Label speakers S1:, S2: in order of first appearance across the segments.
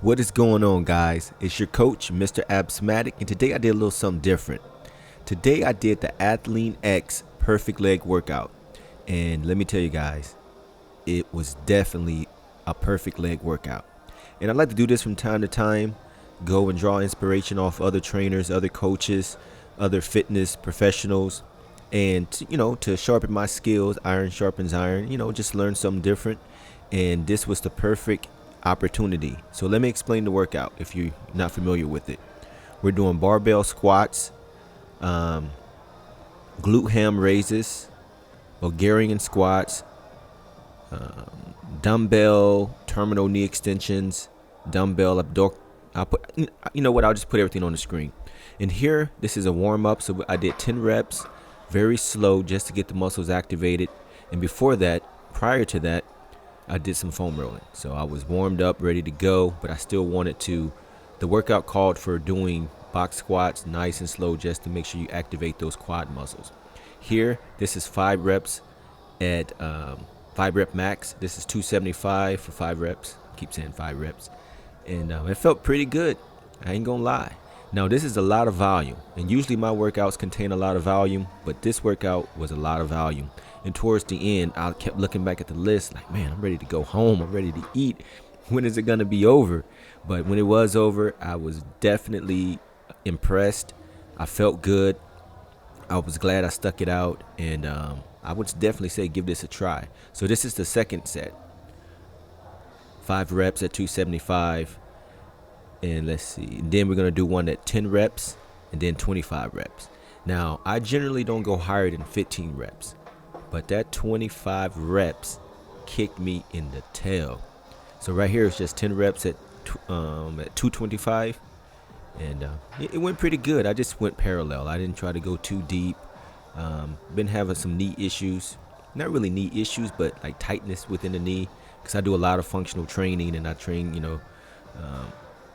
S1: What is going on, guys? It's your coach, Mr. Absmatic, and today I did a little something different. Today I did the ATHLEAN-X perfect leg workout, and let me tell you guys, it was definitely a perfect leg workout. And I like to do this from time to time, go and draw inspiration off other trainers, other coaches, other fitness professionals, and to sharpen my skills. Iron sharpens iron, just learn something different. And this was the perfect opportunity. So let me explain the workout if you're not familiar with it. We're doing barbell squats, glute ham raises, Bulgarian squats, dumbbell terminal knee extensions, dumbbell abdominal. I'll just put everything on the screen. And here, this is a warm up. So I did 10 reps, very slow, just to get the muscles activated. And before that, prior to that, I did some foam rolling. So I was warmed up, ready to go, but I still wanted to. The workout called for doing box squats nice and slow, just to make sure you activate those quad muscles. Here, this is 5 reps at 5 rep max. This is 275 for 5 reps. Keep saying 5 reps. And it felt pretty good. I ain't gonna lie. Now, this is a lot of volume, and usually my workouts contain a lot of volume, but this workout was a lot of volume. And towards the end, I kept looking back at the list like, man, I'm ready to go home. I'm ready to eat. When is it gonna be over? But when it was over, I was definitely impressed. I felt good. I was glad I stuck it out, and I would definitely say give this a try. So this is the second set. 5 reps at 275. And let's see. And then we're going to do one at 10 reps and then 25 reps. Now, I generally don't go higher than 15 reps. But that 25 reps kicked me in the tail. So right here is just 10 reps at 225. And it went pretty good. I just went parallel. I didn't try to go too deep. Been having some knee issues. Not really knee issues, but like tightness within the knee. Because I do a lot of functional training, and I train,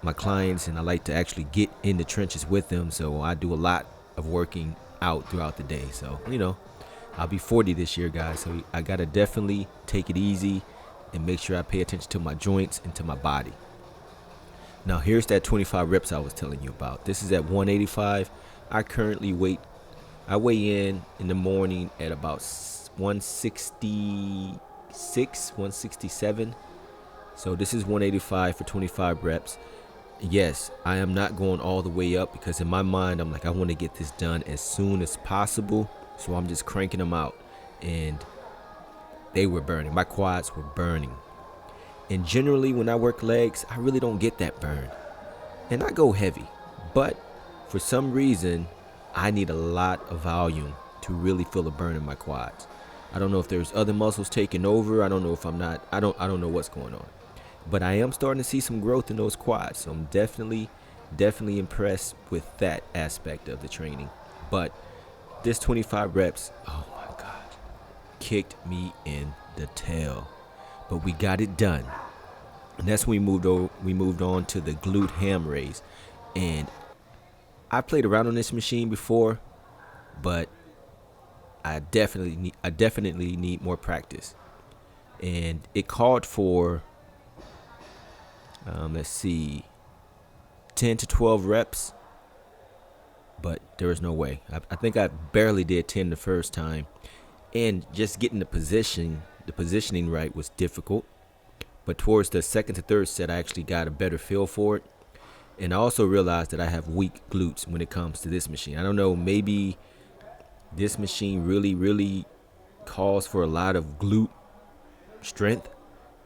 S1: my clients, and I like to actually get in the trenches with them. So I do a lot of working out throughout the day. So, I'll be 40 this year, guys. So I got to definitely take it easy and make sure I pay attention to my joints and to my body. Now, here's that 25 reps I was telling you about. This is at 185. I weigh in the morning at about 166, 167. So this is 185 for 25 reps. Yes, I am not going all the way up, because in my mind, I'm like, I want to get this done as soon as possible. So I'm just cranking them out, and they were burning. My quads were burning. And generally, when I work legs, I really don't get that burn. And I go heavy. But for some reason, I need a lot of volume to really feel a burn in my quads. I don't know if there's other muscles taking over. I don't know if I'm not. I don't know what's going on. But I am starting to see some growth in those quads. So I'm definitely impressed with that aspect of the training. But this 25 reps, oh my God, kicked me in the tail. But we got it done. And that's when we moved on to the glute ham raise. And I played around on this machine before, but I definitely need more practice. And it called for 10 to 12 reps, but there was no way. I think I barely did 10 the first time, and just getting the positioning right was difficult. But towards the second to third set, I actually got a better feel for it. And I also realized that I have weak glutes when it comes to this machine. I don't know, maybe this machine really calls for a lot of glute strength,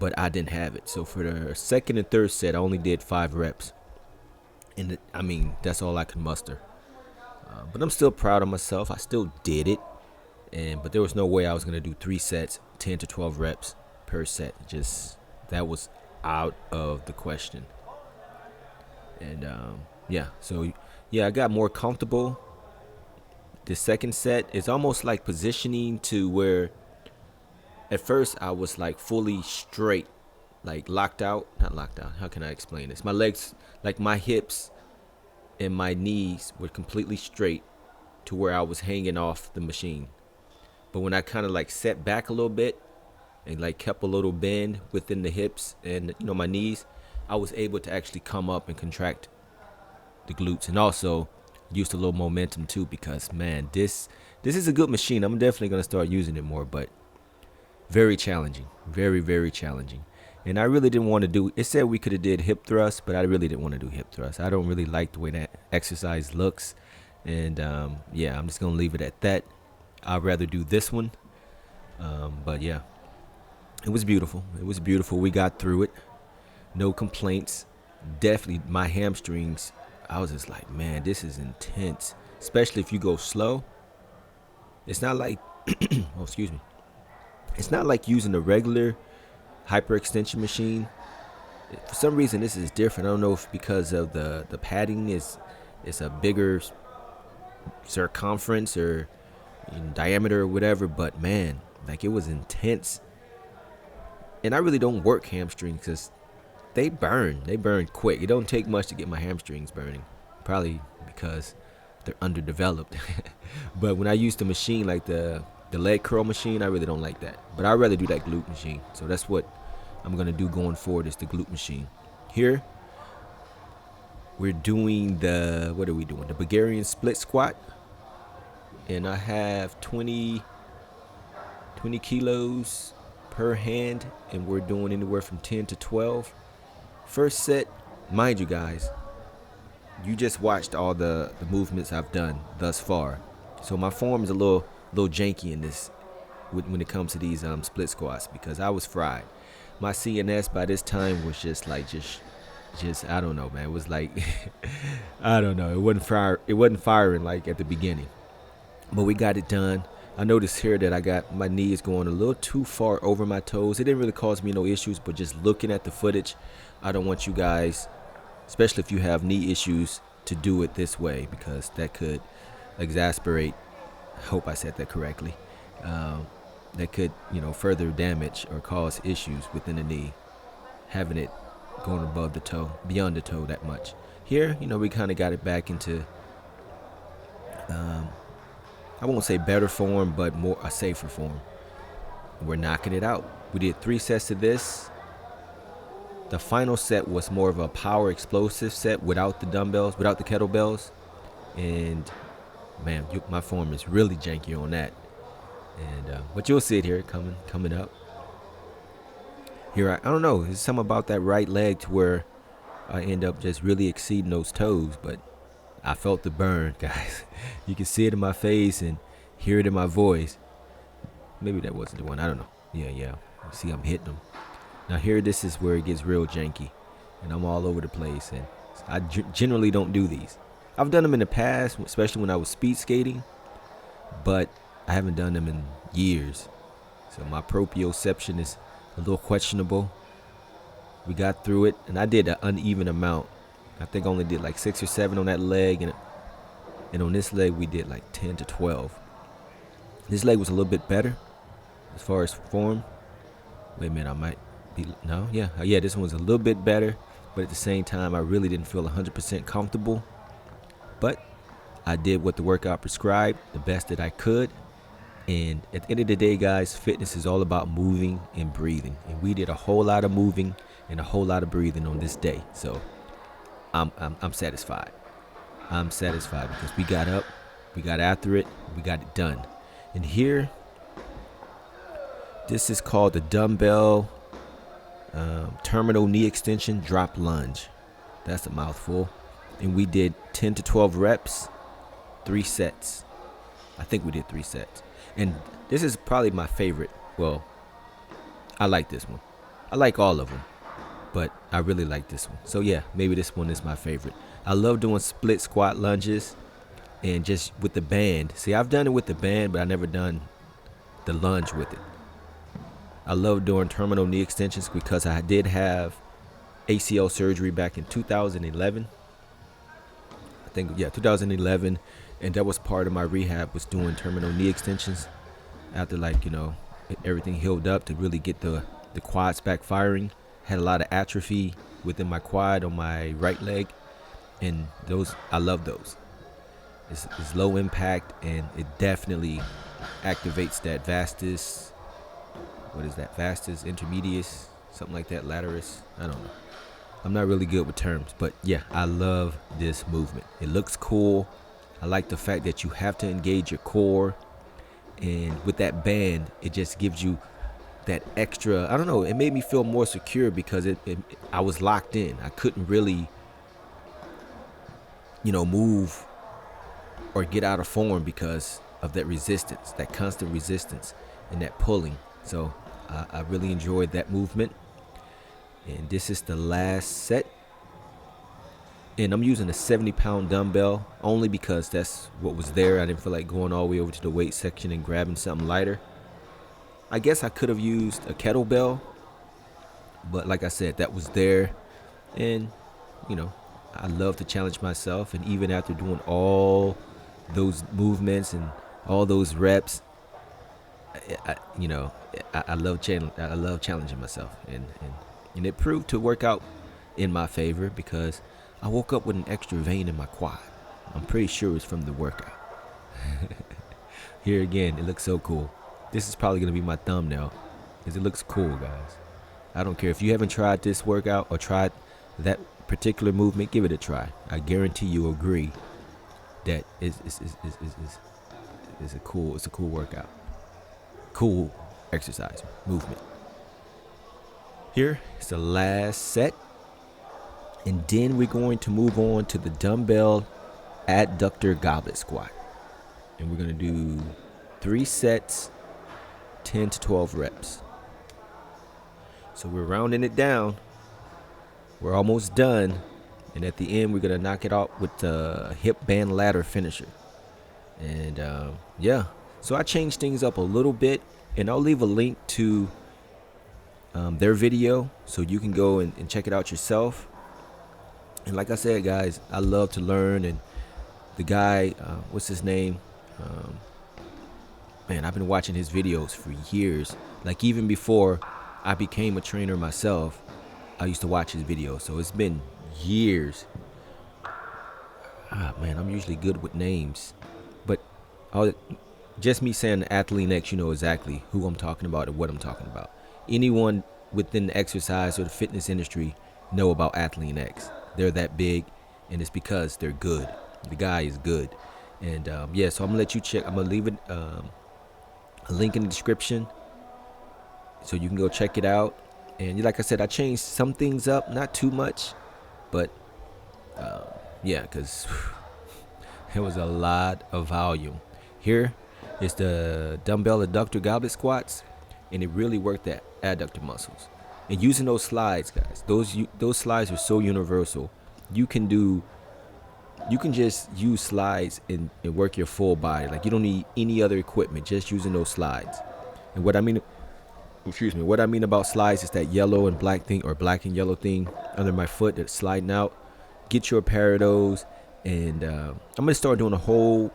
S1: but I didn't have it. So for the second and third set, I only did 5 reps. And that's all I could muster. But I'm still proud of myself. I still did it. But there was no way I was going to do 3 sets, 10 to 12 reps per set. That was out of the question. And I got more comfortable. The second set is almost like positioning to where at first I was like fully straight, like not locked out. How can I explain this? My legs, like my hips and my knees were completely straight to where I was hanging off the machine. But when I kind of like set back a little bit and like kept a little bend within the hips and my knees, I was able to actually come up and contract the glutes, and also used a little momentum too, because man, this is a good machine. I'm definitely gonna start using it more, but very challenging, very challenging. And I really didn't want to do it. Said we could have did hip thrust, but I really didn't want to do hip thrust. I don't really like the way that exercise looks, and yeah, I'm just gonna leave it at that. I'd rather do this one, but yeah, it was beautiful. It was beautiful. We got through it, no complaints. Definitely my hamstrings, I was just like, man, this is intense, especially if you go slow. It's not like oh, excuse me, it's not like using a regular hyperextension machine. For some reason this is different. I don't know if because of the padding is a bigger circumference or in diameter or whatever, but man, like, it was intense. And I really don't work hamstrings because they burn quick. It don't take much to get my hamstrings burning, probably because they're underdeveloped. But when I use the machine, like the leg curl machine, I really don't like that. But I'd rather do that glute machine. So that's what I'm gonna do going forward, is the glute machine. Here we're doing what are we doing? The Bulgarian split squat. And I have 20 kilos per hand, and we're doing anywhere from 10 to 12. First set, mind you guys, you just watched all the movements I've done thus far. So my form is a little janky in this when it comes to these split squats, because I was fried. My CNS by this time was just I don't know, man. It was like I don't know. It wasn't firing like at the beginning. But we got it done. I noticed here that I got my knees going a little too far over my toes. It didn't really cause me no issues, but just looking at the footage, I don't want you guys, especially if you have knee issues, to do it this way, because that could exasperate, I hope I said that correctly, that could, further damage or cause issues within the knee, having it going above the toe, beyond the toe that much. Here, we kind of got it back into I won't say better form, but more a safer form. We're knocking it out. We did 3 sets of this. The final set was more of a power explosive set without the dumbbells, without the kettlebells. And man, my form is really janky on that. And but you'll see it here coming up. Here, I don't know. There's something about that right leg to where I end up just really exceeding those toes, but I felt the burn, guys. You can see it in my face and hear it in my voice. Maybe that wasn't the one. I don't know. Yeah. You see, I'm hitting them. Now here, this is where it gets real janky, and I'm all over the place. And I generally don't do these. I've done them in the past, especially when I was speed skating, but I haven't done them in years. So my proprioception is a little questionable. We got through it, and I did an uneven amount. I think I only did like 6 or 7 on that leg, and on this leg we did like 10 to 12. This leg was a little bit better as far as form. Wait a minute, I might be, no, yeah, this one was a little bit better, but at the same time I really didn't feel 100% comfortable. But I did what the workout prescribed, the best that I could. And at the end of the day, guys, fitness is all about moving and breathing, and we did a whole lot of moving and a whole lot of breathing on this day. So I'm satisfied. I'm satisfied because we got up, we got after it, we got it done. And here, this is called the dumbbell terminal knee extension drop lunge. That's a mouthful. And we did 10 to 12 reps, 3 sets. I think we did 3 sets. And this is probably my favorite. Well, I like this one. I like all of them, but I really like this one. So yeah, maybe this one is my favorite. I love doing split squat lunges and just with the band. See, I've done it with the band, but I never done the lunge with it. I love doing terminal knee extensions because I did have ACL surgery back in 2011. I think, yeah, 2011. And that was part of my rehab, was doing terminal knee extensions after, like, everything healed up to really get the quads back firing. Had a lot of atrophy within my quad on my right leg, and those, I love those. It's low impact, and it definitely activates that vastus. What is that? Vastus intermedius, something like that. Laterus. I don't know. I'm not really good with terms, but yeah, I love this movement. It looks cool. I like the fact that you have to engage your core, and with that band, it just gives you that extra, I don't know, it made me feel more secure because I was locked in. I couldn't really, move or get out of form because of that resistance, that constant resistance and that pulling. So I really enjoyed that movement. And this is the last set. And I'm using a 70-pound dumbbell only because that's what was there. I didn't feel like going all the way over to the weight section and grabbing something lighter. I guess I could have used a kettlebell, but like I said, that was there. And, I love to challenge myself. And even after doing all those movements and all those reps, I love challenging myself. And it proved to work out in my favor because I woke up with an extra vein in my quad. I'm pretty sure it's from the workout. Here again, it looks so cool. This is probably going to be my thumbnail because it looks cool, guys. I don't care if you haven't tried this workout or tried that particular movement, give it a try. I guarantee you'll agree that it's a cool workout. Cool exercise movement. Here is the last set. And then we're going to move on to the dumbbell adductor goblet squat. And we're going to do 3 sets, 10 to 12 reps. So we're rounding it down. We're almost done. And at the end, we're going to knock it out with the hip band ladder finisher. And so I changed things up a little bit. And I'll leave a link to their video so you can go and check it out yourself. And like I said, guys, I love to learn. And the guy, what's his name? Man, I've been watching his videos for years. Like even before I became a trainer myself, I used to watch his videos. So it's been years. Man, I'm usually good with names. But just me saying ATHLEAN-X, you know exactly who I'm talking about and what I'm talking about. Anyone within the exercise or the fitness industry know about ATHLEAN-X. They're that big, and it's because they're good. The guy is good. And so I'm gonna let you check. I'm gonna leave it a link in the description so you can go check it out. And like I said, I changed some things up, not too much, but because it was a lot of volume. Here is the dumbbell adductor goblet squats, and it really worked the adductor muscles. And using those slides, guys, those slides are so universal. You can just use slides and work your full body. Like you don't need any other equipment, just using those slides. And what I mean about slides is that yellow and black thing, or black and yellow thing under my foot that's sliding out. Get your pair of those, and I'm gonna start doing a whole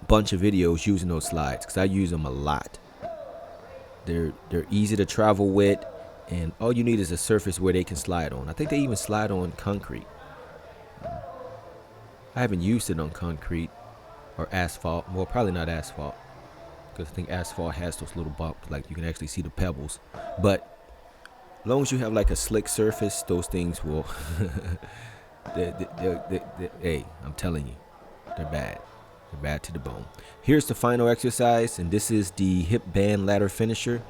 S1: bunch of videos using those slides because I use them a lot. They're easy to travel with. And all you need is a surface where they can slide on. I think they even slide on concrete. I haven't used it on concrete or asphalt. Well, probably not asphalt, because I think asphalt has those little bumps, like you can actually see the pebbles. But as long as you have like a slick surface, those things will. Hey, I'm telling you, they're bad. They're bad to the bone. Here's the final exercise, and this is the hip band ladder finisher.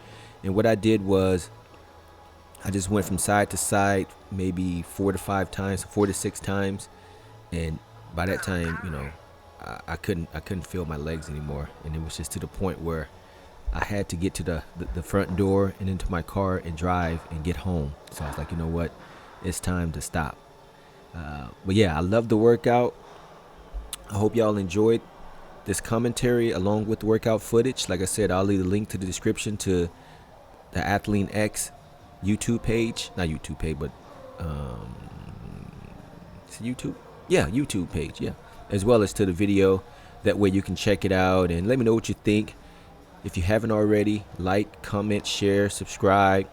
S1: And what I did was, I just went from side to side, maybe 4 to 6 times, and by that time, I couldn't feel my legs anymore, and it was just to the point where I had to get to the front door and into my car and drive and get home. So I was like, you know what, it's time to stop. But yeah, I love the workout. I hope y'all enjoyed this commentary along with the workout footage. Like I said, I'll leave a link to the description to the ATHLEAN-X YouTube page, not YouTube page, but it's YouTube. Yeah, YouTube page. Yeah, as well as to the video. That way you can check it out and let me know what you think. If you haven't already, like, comment, share, subscribe,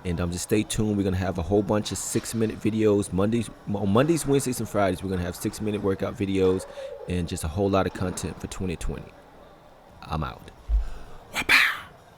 S1: and just stay tuned. We're gonna have a whole bunch of 6-minute videos on Mondays, Wednesdays, and Fridays. We're gonna have 6-minute workout videos and just a whole lot of content for 2020. I'm out.